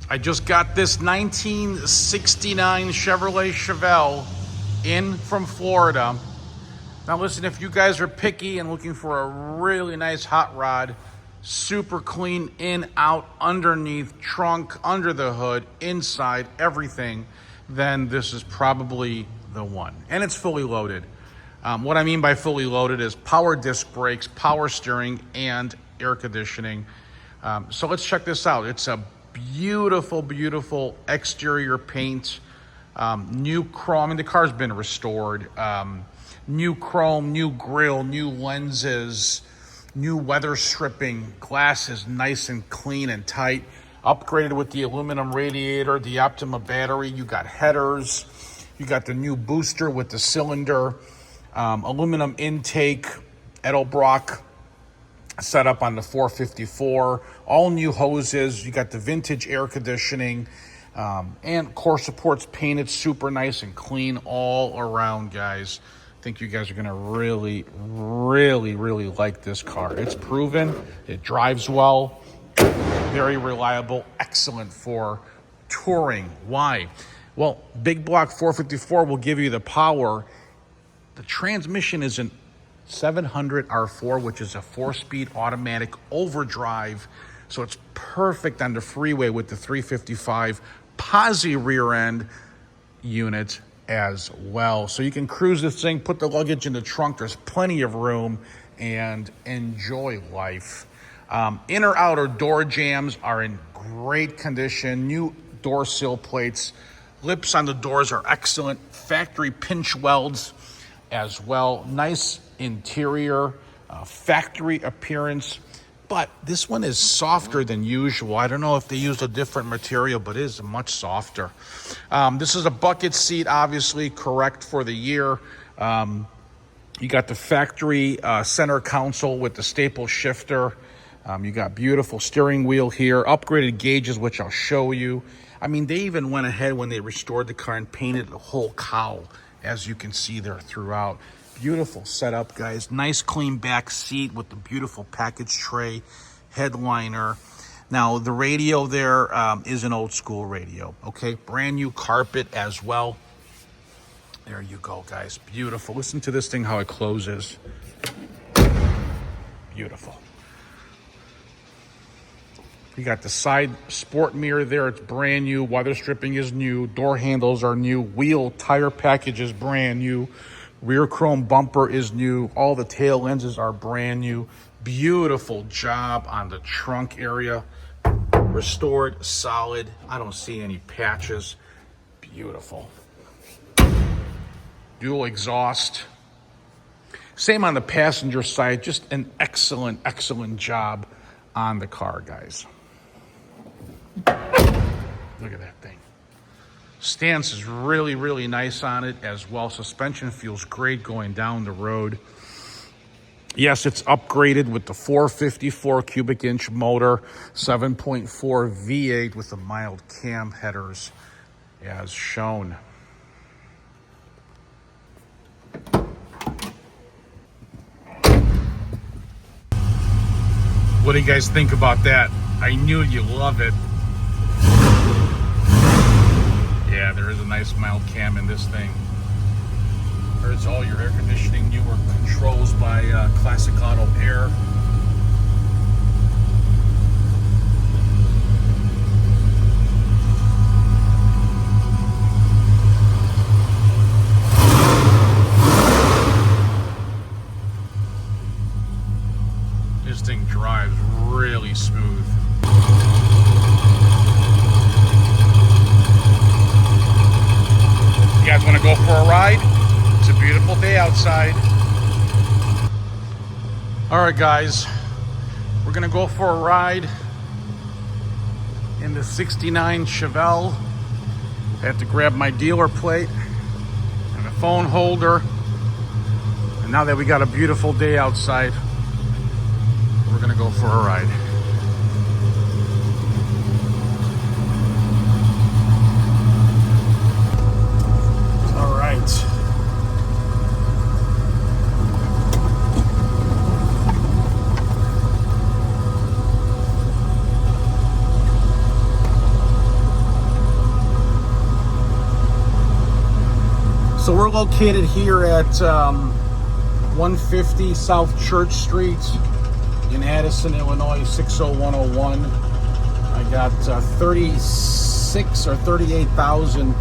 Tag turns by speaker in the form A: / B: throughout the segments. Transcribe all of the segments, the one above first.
A: I just got this 1969 Chevrolet Chevelle in from Florida. Now listen, if you guys are picky and looking for a really nice hot rod, super clean in, out, underneath, trunk, under the hood, inside, everything, then this is probably the one. And it's fully loaded. What I mean by fully loaded is power disc brakes, power steering, and air conditioning. So let's check this out. It's a beautiful, beautiful exterior paint. New chrome. I mean, the car's been restored. New chrome, new grille, new lenses, new weather stripping. Glass is nice and clean and tight. Upgraded with the aluminum radiator, the Optima battery. You got headers. You got the new booster with the cylinder. Aluminum intake, Edelbrock setup on the 454. All new hoses. You got the vintage air conditioning. And core support's painted super nice and clean all around, guys. I think you guys are going to really, really, really like this car. It's proven. It drives well. Very reliable. Excellent for touring. Why? Well, big block 454 will give you the power. The transmission is an 700 R4, which is a 4-speed automatic overdrive. So it's perfect on the freeway with the 355 posi rear end unit as well. So you can cruise this thing, put the luggage in the trunk. There's plenty of room and enjoy life. Inner outer door jambs are in great condition. New door sill plates. Lips on the doors are excellent. Factory pinch welds as well. Nice interior, factory appearance. But this one is softer than usual. I don't know if they used a different material, but it is much softer. This is a bucket seat, obviously correct for the year. You got the factory center console with the staple shifter. You got beautiful steering wheel here, upgraded gauges, which I'll show you. I mean, they even went ahead when they restored the car and painted the whole cowl, as you can see there throughout. Beautiful setup, guys. Nice clean back seat with the beautiful package tray, headliner. Now, the radio there is an old school radio, okay? Brand new carpet as well. There you go, guys. Beautiful. Listen to this thing, how it closes. Beautiful. You got the side sport mirror there. It's brand new. Weather stripping is new. Door handles are new. Wheel tire package is brand new. Rear chrome bumper is new. All the tail lenses are brand new. Beautiful job on the trunk area. Restored, solid. I don't see any patches. Beautiful. Dual exhaust. Same on the passenger side. Just an excellent, excellent job on the car, guys. Look at that thing. Stance is really, really nice on it as well. Suspension feels great going down the road. Yes, it's upgraded with the 454 cubic inch motor, 7.4 V8 with the mild cam headers as shown. What do you guys think about that? I knew you'd love it. Yeah, there is a nice mild cam in this thing. There's all your air conditioning, newer controls by Classic Auto Air. This thing drives really smooth. You guys want to go for a ride? It's a beautiful day outside. All right, guys, we're gonna go for a ride in the 69 Chevelle. I have to grab my dealer plate and a phone holder. And now that we got a beautiful day outside, we're gonna go for a ride. So we're located here at 150 South Church Street in Addison, Illinois, 60101. I got 36 or 38,000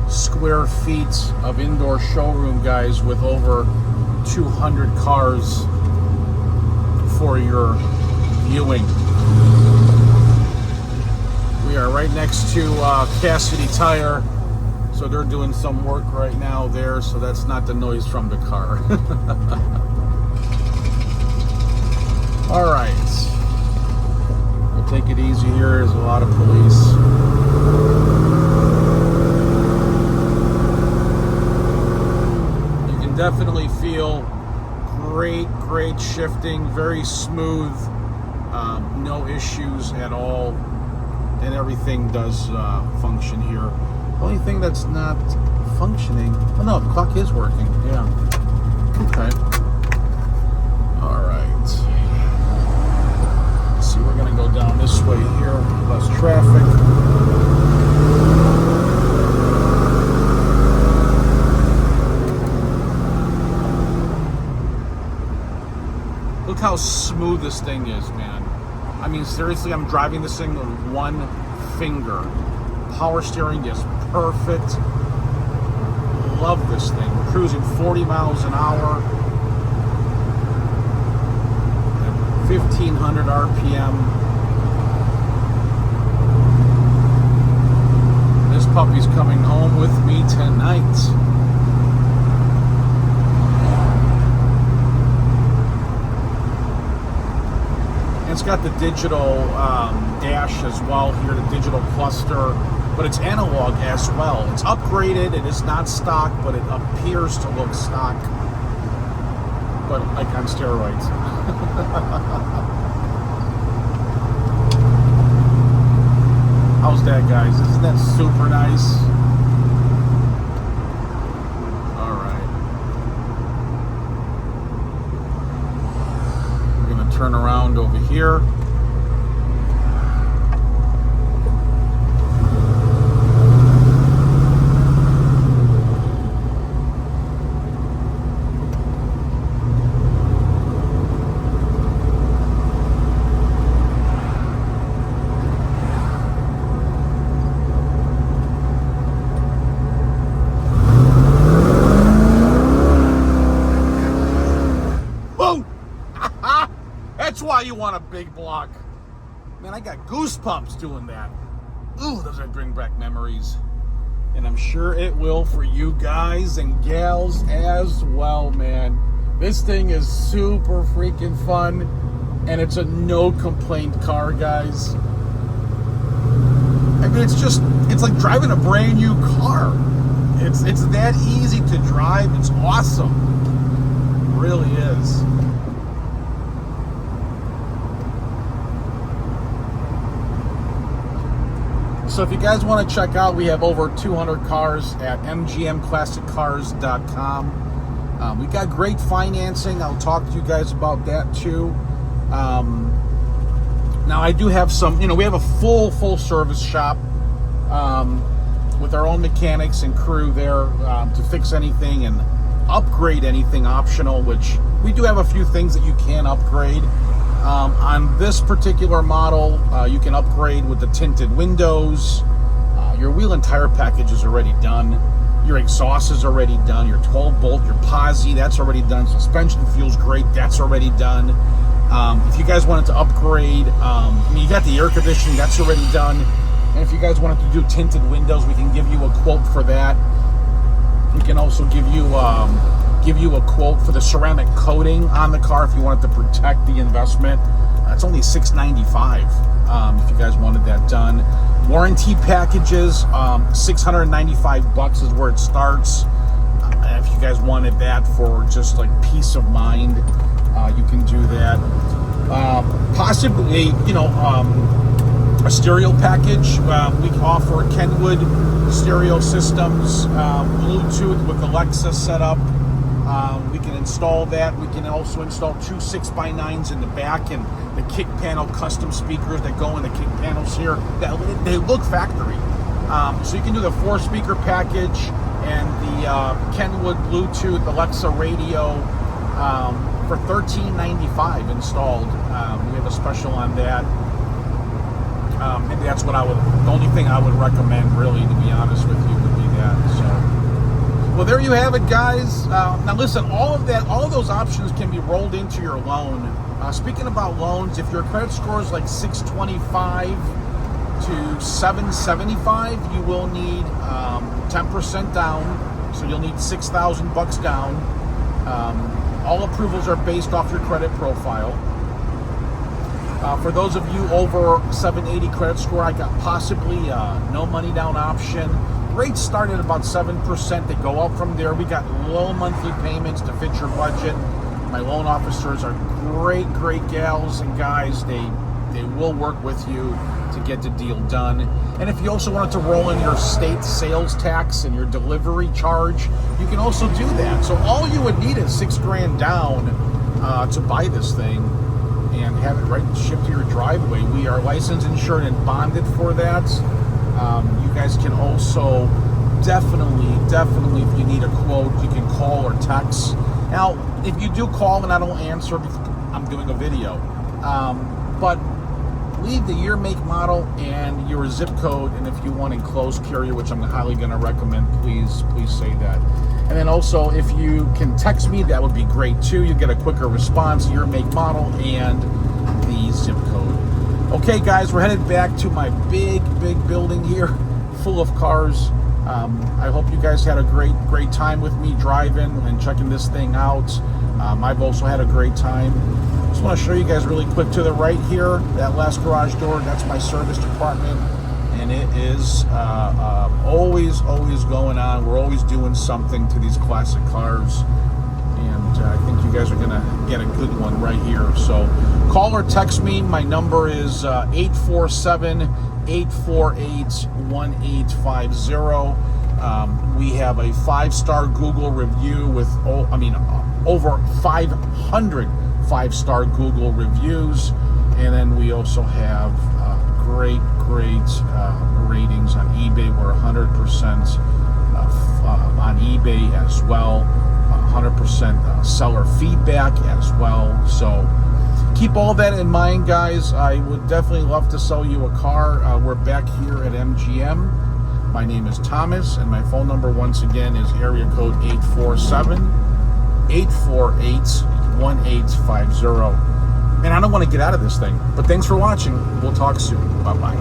A: square feet of indoor showroom, guys, with over 200 cars for your viewing. We are right next to Cassidy Tire, so they're doing some work right now there, so that's not the noise from the car. All right, we'll take it easy here. There's a lot of police. You can definitely feel great shifting, very smooth, no issues at all, and everything does function here. The only thing that's not functioning, oh no, the clock is working, yeah. Okay. All right. Let's see, we're gonna go down this way here, less traffic. Look how smooth this thing is, man. I mean, seriously, I'm driving this thing with one finger. Power steering is perfect. Love this thing. We're cruising 40 miles an hour at 1,500 RPM. This puppy's coming home with me tonight. It's got the digital dash as well here, the digital cluster, but it's analog as well. It's upgraded. It is not stock, but it appears to look stock, but like on steroids. How's that, guys? Isn't that super nice? All right. We're going to turn around over here. That's why you want a big block. Man, I got goosebumps doing that. Ooh, those bring back memories. And I'm sure it will for you guys and gals as well, man. This thing is super freaking fun. And it's a no complaint car, guys. I mean, it's like driving a brand new car. It's that easy to drive. It's awesome. It really is. So if you guys want to check out, we have over 200 cars at mgmclassiccars.com. We got great financing. I'll talk to you guys about that too. Now I do have some, we have a full service shop with our own mechanics and crew there to fix anything and upgrade anything optional, which we do have a few things that you can upgrade. On this particular model, you can upgrade with the tinted windows. Your wheel and tire package is already done. Your exhaust is already done. Your 12-bolt, your posi, that's already done. Suspension feels great. That's already done. If you guys wanted to upgrade, you got the air conditioning. That's already done. And if you guys wanted to do tinted windows, we can give you a quote for that. We can also give you a quote for the ceramic coating on the car if you wanted to protect the investment. It's only $695 if you guys wanted that done. Warranty packages, $695 is where it starts. If you guys wanted that for just like peace of mind, you can do that. Possibly, a stereo package. We offer Kenwood stereo systems, Bluetooth with Alexa set up. We can install that. We can also install two 6x9s in the back and the kick panel custom speakers that go in the kick panels here. They look factory. So you can do the 4-speaker package and the Kenwood Bluetooth Alexa radio for $13.95 installed. We have a special on that. Maybe that's what the only thing I would recommend, really, to be honest with you, would be that. So, well, there you have it, guys. Now, listen, all of those options can be rolled into your loan. Speaking about loans, if your credit score is like 625 to 775, you will need 10% down. So you'll need $6,000 down. All approvals are based off your credit profile. For those of you over 780 credit score, I got possibly no money down option. Rates start at about 7%. They go up from there. We got low monthly payments to fit your budget. My loan officers are great gals and guys. They will work with you to get the deal done. And if you also wanted to roll in your state sales tax and your delivery charge, you can also do that. So all you would need is $6,000 down to buy this thing and have it right shipped to your driveway. We are licensed, insured, and bonded for that. You guys can also definitely, if you need a quote, you can call or text. Now, if you do call and I don't answer because I'm doing a video, but leave the year, make, model, and your zip code, and if you want enclosed carrier, which I'm highly going to recommend, please say that. And then also, if you can text me, that would be great too. You get a quicker response, year, make, model, and the zip code. Okay, guys, we're headed back to my big building here, full of cars. I hope you guys had a great time with me driving and checking this thing out. I've also had a great time. Just want to show you guys really quick to the right here, that last garage door, that's my service department, and it is always going on. We're always doing something to these classic cars, and I think you guys are going to get a good one right here. So call or text me. My number is 847-848-1850. We have a 5-star Google review with over 500 5-star Google reviews, and then we also have great ratings on eBay. We're 100% on eBay as well, 100% seller feedback as well. So keep all that in mind, guys. I would definitely love to sell you a car. We're back here at MGM. My name is Thomas, and my phone number once again is area code 847-848-1850. And I don't want to get out of this thing, but thanks for watching. We'll talk soon. Bye-bye.